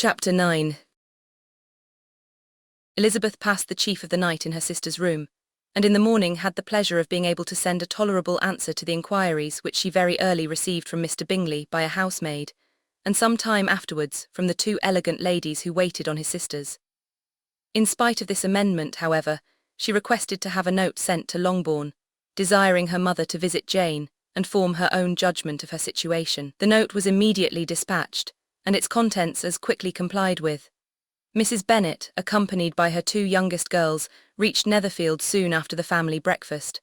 Chapter 9. Elizabeth passed the chief of the night in her sister's room, and in the morning had the pleasure of being able to send a tolerable answer to the inquiries which she very early received from Mr. Bingley by a housemaid, and some time afterwards from the two elegant ladies who waited on his sisters. In spite of this amendment, however, she requested to have a note sent to Longbourn, desiring her mother to visit Jane and form her own judgment of her situation. The note was immediately dispatched, and its contents as quickly complied with. Mrs. Bennet, accompanied by her two youngest girls, reached Netherfield soon after the family breakfast.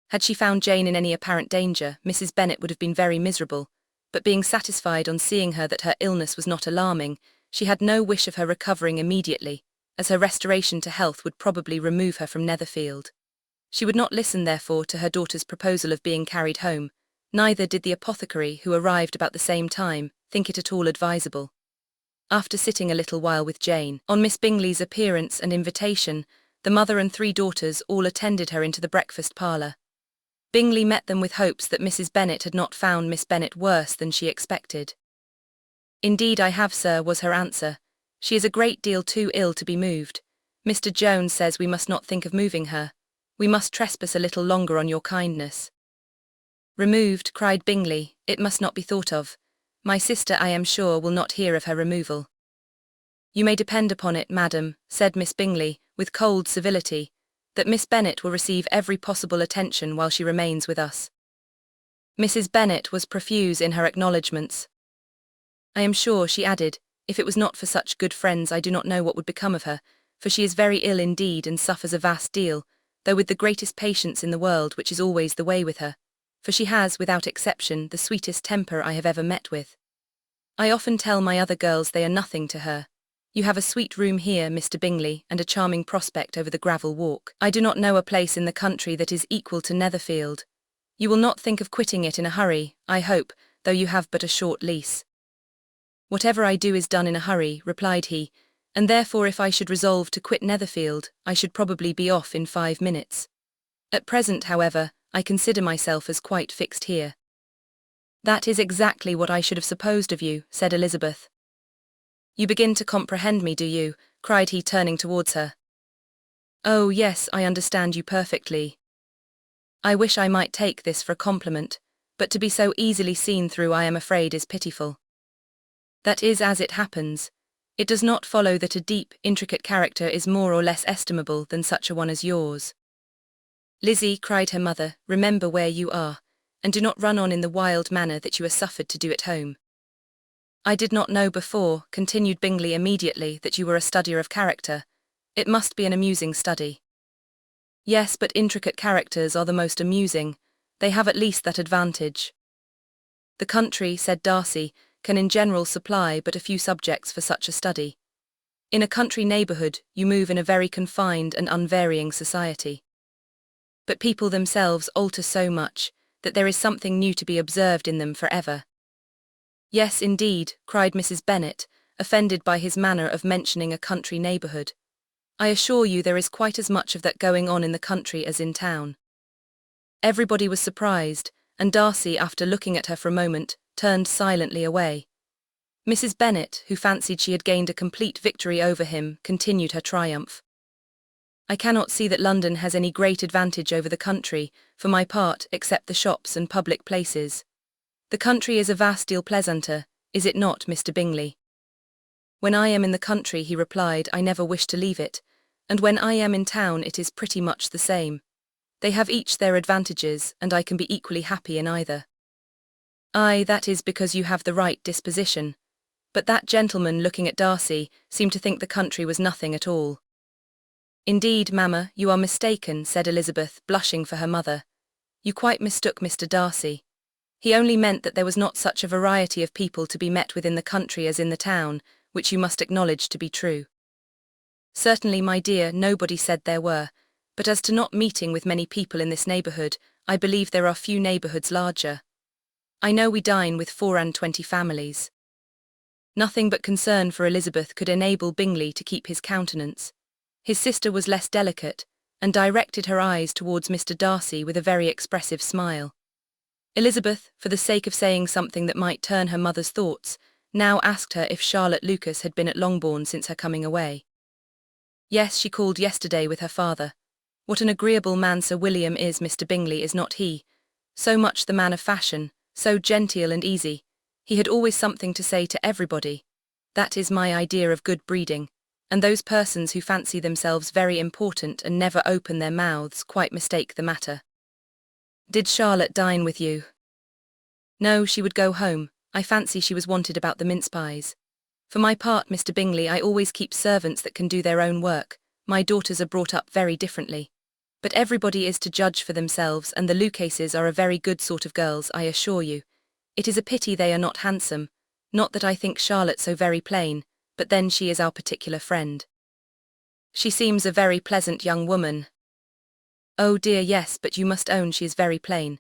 Had she found Jane in any apparent danger, Mrs. Bennet would have been very miserable, but being satisfied on seeing her that her illness was not alarming, she had no wish of her recovering immediately, as her restoration to health would probably remove her from Netherfield. She would not listen, therefore, to her daughter's proposal of being carried home, neither did the apothecary, who arrived about the same time, think it at all advisable. After sitting a little while with Jane, on Miss Bingley's appearance and invitation, the mother and three daughters all attended her into the breakfast parlour. Bingley met them with hopes that Mrs. Bennet had not found Miss Bennet worse than she expected. "Indeed I have, sir," was her answer. "She is a great deal too ill to be moved. Mr. Jones says we must not think of moving her. We must trespass a little longer on your kindness." "Removed," cried Bingley, "it must not be thought of. My sister, I am sure, will not hear of her removal." "You may depend upon it, madam," said Miss Bingley, with cold civility, "that Miss Bennet will receive every possible attention while she remains with us." Mrs. Bennet was profuse in her acknowledgments. "I am sure," she added, "if it was not for such good friends I do not know what would become of her, for she is very ill indeed and suffers a vast deal, though with the greatest patience in the world, which is always the way with her, for she has, without exception, the sweetest temper I have ever met with. I often tell my other girls they are nothing to her. You have a sweet room here, Mr. Bingley, and a charming prospect over the gravel walk. I do not know a place in the country that is equal to Netherfield. You will not think of quitting it in a hurry, I hope, though you have but a short lease." "Whatever I do is done in a hurry," replied he, "and therefore if I should resolve to quit Netherfield, I should probably be off in 5 minutes. At present, however, I consider myself as quite fixed here." "That is exactly what I should have supposed of you," said Elizabeth. "You begin to comprehend me, do you?" cried he, turning towards her. "Oh, yes, I understand you perfectly. I wish I might take this for a compliment, but to be so easily seen through I am afraid is pitiful. That is as it happens. It does not follow that a deep, intricate character is more or less estimable than such a one as yours." "Lizzie," cried her mother, "remember where you are, and do not run on in the wild manner that you are suffered to do at home." "I did not know before," continued Bingley immediately, "that you were a studier of character. It must be an amusing study." "Yes, but intricate characters are the most amusing. They have at least that advantage." "The country," said Darcy, "can in general supply but a few subjects for such a study. In a country neighbourhood you move in a very confined and unvarying society. But people themselves alter so much, that there is something new to be observed in them for ever." "Yes, indeed," cried Mrs. Bennet, offended by his manner of mentioning a country neighbourhood. "I assure you there is quite as much of that going on in the country as in town." Everybody was surprised, and Darcy, after looking at her for a moment, turned silently away. Mrs. Bennet, who fancied she had gained a complete victory over him, continued her triumph. "I cannot see that London has any great advantage over the country, for my part, except the shops and public places. The country is a vast deal pleasanter, is it not, Mr. Bingley?" "When I am in the country," he replied, "I never wish to leave it, and when I am in town it is pretty much the same. They have each their advantages, and I can be equally happy in either." "Aye, that is because you have the right disposition." But that gentleman, looking at Darcy, seemed to think the country was nothing at all. "Indeed, mamma, you are mistaken," said Elizabeth, blushing for her mother. "You quite mistook Mr. Darcy. He only meant that there was not such a variety of people to be met with in the country as in the town, which you must acknowledge to be true." "Certainly, my dear, nobody said there were, but as to not meeting with many people in this neighbourhood, I believe there are few neighbourhoods larger. I know we dine with 24 families." Nothing but concern for Elizabeth could enable Bingley to keep his countenance. His sister was less delicate, and directed her eyes towards Mr. Darcy with a very expressive smile. Elizabeth, for the sake of saying something that might turn her mother's thoughts, now asked her if Charlotte Lucas had been at Longbourn since her coming away. Yes, she called yesterday with her father. What an agreeable man Sir William is, Mr. Bingley, is not he? So much the man of fashion, so genteel and easy. He had always something to say to everybody. That is my idea of good breeding, and those persons who fancy themselves very important and never open their mouths quite mistake the matter. Did Charlotte dine with you? No, she would go home. I fancy she was wanted about the mince pies. For my part, Mr. Bingley, I always keep servants that can do their own work. My daughters are brought up very differently. But everybody is to judge for themselves, and the Lucases are a very good sort of girls, I assure you. It is a pity they are not handsome. Not that I think Charlotte so very plain, but then she is our particular friend. She seems a very pleasant young woman. Oh dear, yes, but you must own she is very plain.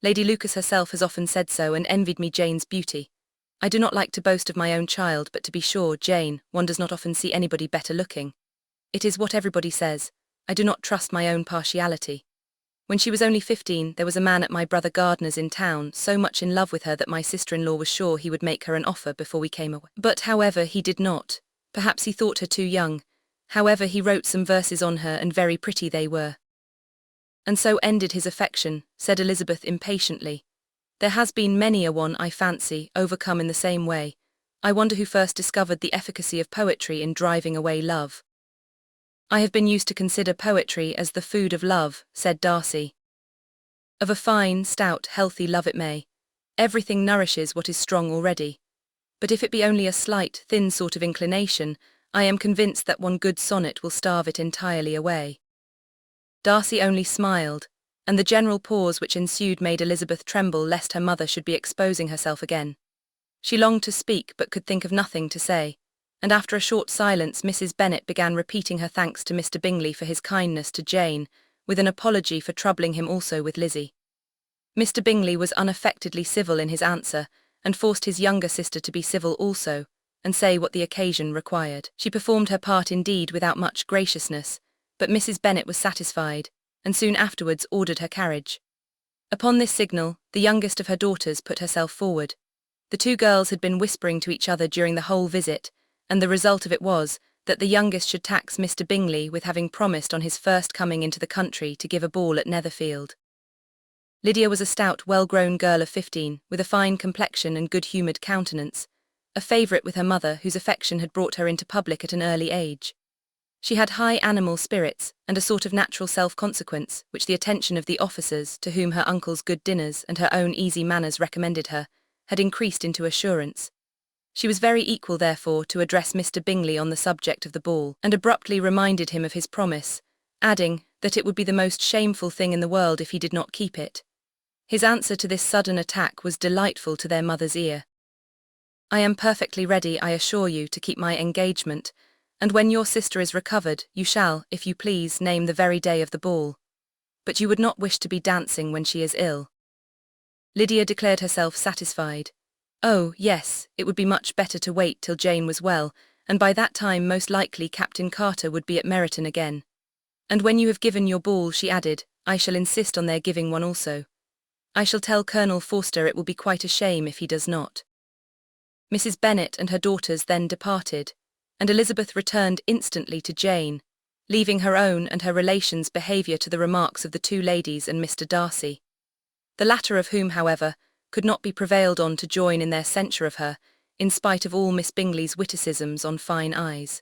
Lady Lucas herself has often said so and envied me Jane's beauty. I do not like to boast of my own child, but to be sure, Jane, one does not often see anybody better looking. It is what everybody says. I do not trust my own partiality. When she was only 15, there was a man at my brother Gardner's in town so much in love with her that my sister-in-law was sure he would make her an offer before we came away. But however, he did not. Perhaps he thought her too young. However, he wrote some verses on her, and very pretty they were. And so ended his affection, said Elizabeth impatiently. There has been many a one, I fancy, overcome in the same way. I wonder who first discovered the efficacy of poetry in driving away love. I have been used to consider poetry as the food of love, said Darcy. Of a fine, stout, healthy love it may. Everything nourishes what is strong already. But if it be only a slight, thin sort of inclination, I am convinced that one good sonnet will starve it entirely away. Darcy only smiled, and the general pause which ensued made Elizabeth tremble lest her mother should be exposing herself again. She longed to speak but could think of nothing to say, and after a short silence Mrs. Bennet began repeating her thanks to Mr. Bingley for his kindness to Jane, with an apology for troubling him also with Lizzie. Mr. Bingley was unaffectedly civil in his answer, and forced his younger sister to be civil also, and say what the occasion required. She performed her part indeed without much graciousness, but Mrs. Bennet was satisfied, and soon afterwards ordered her carriage. Upon this signal, the youngest of her daughters put herself forward. The two girls had been whispering to each other during the whole visit, and the result of it was that the youngest should tax Mr. Bingley with having promised on his first coming into the country to give a ball at Netherfield. Lydia was a stout, well-grown girl of 15, with a fine complexion and good-humoured countenance, a favourite with her mother, whose affection had brought her into public at an early age. She had high animal spirits, and a sort of natural self-consequence, which the attention of the officers, to whom her uncle's good dinners and her own easy manners recommended her, had increased into assurance. She was very equal, therefore, to address Mr. Bingley on the subject of the ball, and abruptly reminded him of his promise, adding that it would be the most shameful thing in the world if he did not keep it. His answer to this sudden attack was delightful to their mother's ear. I am perfectly ready, I assure you, to keep my engagement, and when your sister is recovered, you shall, if you please, name the very day of the ball. But you would not wish to be dancing when she is ill. Lydia declared herself satisfied. Oh, yes, it would be much better to wait till Jane was well, and by that time most likely Captain Carter would be at Meryton again. And when you have given your ball, she added, I shall insist on their giving one also. I shall tell Colonel Forster it will be quite a shame if he does not. Mrs. Bennet and her daughters then departed, and Elizabeth returned instantly to Jane, leaving her own and her relations' behaviour to the remarks of the two ladies and Mr. Darcy. The latter of whom, however, could not be prevailed on to join in their censure of her, in spite of all Miss Bingley's witticisms on fine eyes.